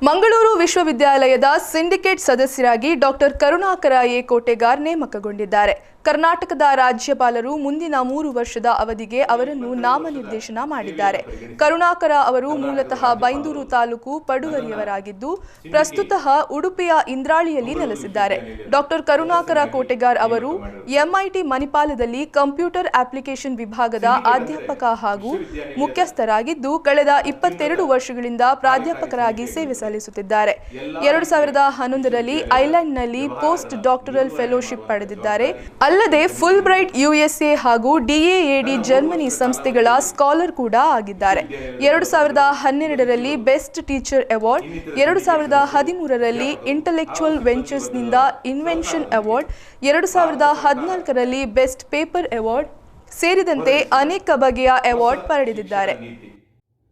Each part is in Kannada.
ಮಂಗಳೂರು ವಿಶ್ವವಿದ್ಯಾಲಯದ ಸಿಂಡಿಕೇಟ್ ಸದಸ್ಯರಾಗಿ ಡಾಕ್ಟರ್ ಕರುಣಾಕರ ಎ ಕೋಟೆಗಾರ್ ನೇಮಕಗೊಂಡಿದ್ದಾರೆ. ಕರ್ನಾಟಕದ ರಾಜ್ಯಪಾಲರು ಮುಂದಿನ 3 ವರ್ಷದ ಅವಧಿಗೆ ಅವರನ್ನು ನಾಮನಿರ್ದೇಶನ ಮಾಡಿದ್ದಾರೆ. ಕರುಣಾಕರ ಅವರು ಮೂಲತಃ ಬೈಂದೂರು ತಾಲೂಕು ಪಡುವರಿಯವರಾಗಿದ್ದು ಪ್ರಸ್ತುತ ಉಡುಪಿಯ ಇಂದ್ರಾಳಿಯಲ್ಲಿ ನೆಲೆಸಿದ್ದಾರೆ. ಡಾಕ್ಟರ್ ಕರುಣಾಕರ ಕೋಟೆಗಾರ್ ಅವರು ಎಂಐಟಿ ಮಣಿಪಾಲದಲ್ಲಿ ಕಂಪ್ಯೂಟರ್ ಅಪ್ಲಿಕೇಶನ್ ವಿಭಾಗದ ಅಧ್ಯಾಪಕ ಹಾಗೂ ಮುಖ್ಯಸ್ಥರಾಗಿದ್ದು ಕಳೆದ 22 ವರ್ಷಗಳಿಂದ ಪ್ರಾಧ್ಯಾಪಕರಾಗಿ ಸೇವೆ ಸಲ್ಲಿಸುತ್ತಿದ್ದಾರೆ. 2011ರಲ್ಲಿ ಐಲ್ಯಾಂಡ್ನಲ್ಲಿ ಪೋಸ್ಟ್ ಡಾಕ್ಟರಲ್ ಫೆಲೋಶಿಪ್ ಪಡೆದಿದ್ದಾರೆ. ಅಲ್ಲದೆ ಫುಲ್ ಬ್ರೈಟ್ ಯುಎಸ್ಎ ಹಾಗೂ ಡಿಎಎಡಿ ಜರ್ಮನಿ ಸಂಸ್ಥೆಗಳ ಸ್ಕಾಲರ್ ಕೂಡ ಆಗಿದ್ದಾರೆ. 2012ರಲ್ಲಿ ಬೆಸ್ಟ್ ಟೀಚರ್ ಅವಾರ್ಡ್, 2013ರಲ್ಲಿ ಇಂಟೆಲೆಕ್ಚುಯಲ್ ವೆಂಚರ್ಸ್ನಿಂದ ಇನ್ವೆನ್ಷನ್ ಅವಾರ್ಡ್, 2014ರಲ್ಲಿ ಬೆಸ್ಟ್ ಪೇಪರ್ ಅವಾರ್ಡ್ ಸೇರಿದಂತೆ ಅನೇಕ ಬಗೆಯ ಅವಾರ್ಡ್ ಪಡೆದಿದ್ದಾರೆ.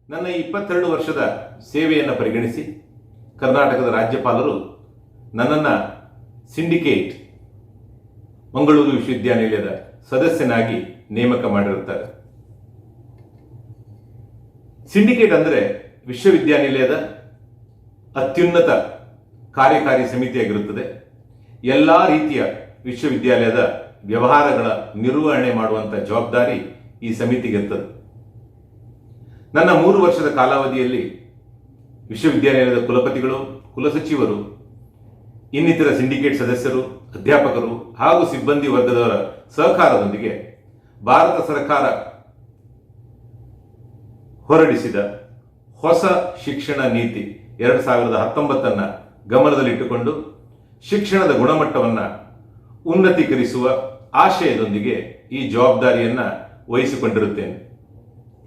ನನ್ನ 22 ವರ್ಷದ ಸೇವೆಯನ್ನು ಪರಿಗಣಿಸಿ ಕರ್ನಾಟಕದ ರಾಜ್ಯಪಾಲರು ನನ್ನನ್ನು ಸಿಂಡಿಕೇಟ್ ಮಂಗಳೂರು ವಿಶ್ವವಿದ್ಯಾನಿಲಯದ ಸದಸ್ಯನಾಗಿ ನೇಮಕ ಮಾಡಿರುತ್ತಾರೆ. ಸಿಂಡಿಕೇಟ್ ಅಂದರೆ ವಿಶ್ವವಿದ್ಯಾನಿಲಯದ ಅತ್ಯುನ್ನತ ಕಾರ್ಯಕಾರಿ ಸಮಿತಿಯಾಗಿರುತ್ತದೆ. ಎಲ್ಲ ರೀತಿಯ ವಿಶ್ವವಿದ್ಯಾಲಯದ ವ್ಯವಹಾರಗಳ ನಿರ್ವಹಣೆ ಮಾಡುವಂಥ ಜವಾಬ್ದಾರಿ ಈ ಸಮಿತಿಗಿರುತ್ತದೆ. ನನ್ನ 3 ವರ್ಷದ ಕಾಲಾವಧಿಯಲ್ಲಿ ವಿಶ್ವವಿದ್ಯಾನಿಲಯದ ಕುಲಪತಿಗಳು, ಕುಲಸಚಿವರು, ಇನ್ನಿತರ ಸಿಂಡಿಕೇಟ್ ಸದಸ್ಯರು, ಅಧ್ಯಾಪಕರು ಹಾಗೂ ಸಿಬ್ಬಂದಿ ವರ್ಗದವರ ಸಹಕಾರದೊಂದಿಗೆ ಭಾರತ ಸರ್ಕಾರ ಹೊರಡಿಸಿದ ಹೊಸ ಶಿಕ್ಷಣ ನೀತಿ 2019 ಗಮನದಲ್ಲಿಟ್ಟುಕೊಂಡು ಶಿಕ್ಷಣದ ಗುಣಮಟ್ಟವನ್ನು ಉನ್ನತೀಕರಿಸುವ ಆಶಯದೊಂದಿಗೆ ಈ ಜವಾಬ್ದಾರಿಯನ್ನು ವಹಿಸಿಕೊಂಡಿರುತ್ತೇನೆ.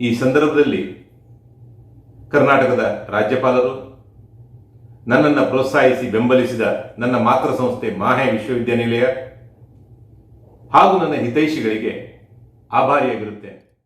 ಈ ಸಂದರ್ಭದಲ್ಲಿ ಕರ್ನಾಟಕದ ರಾಜ್ಯಪಾಲರು, ನನ್ನನ್ನು ಪ್ರೋತ್ಸಾಹಿಸಿ ಬೆಂಬಲಿಸಿದ ನನ್ನ ಮಾತೃ ಸಂಸ್ಥೆ ಮಾಹೆ ವಿಶ್ವವಿದ್ಯಾನಿಲಯ ಹಾಗೂ ನನ್ನ ಹಿತೈಷಿಗಳಿಗೆ ಆಭಾರಿಯಾಗಿರುತ್ತೇನೆ.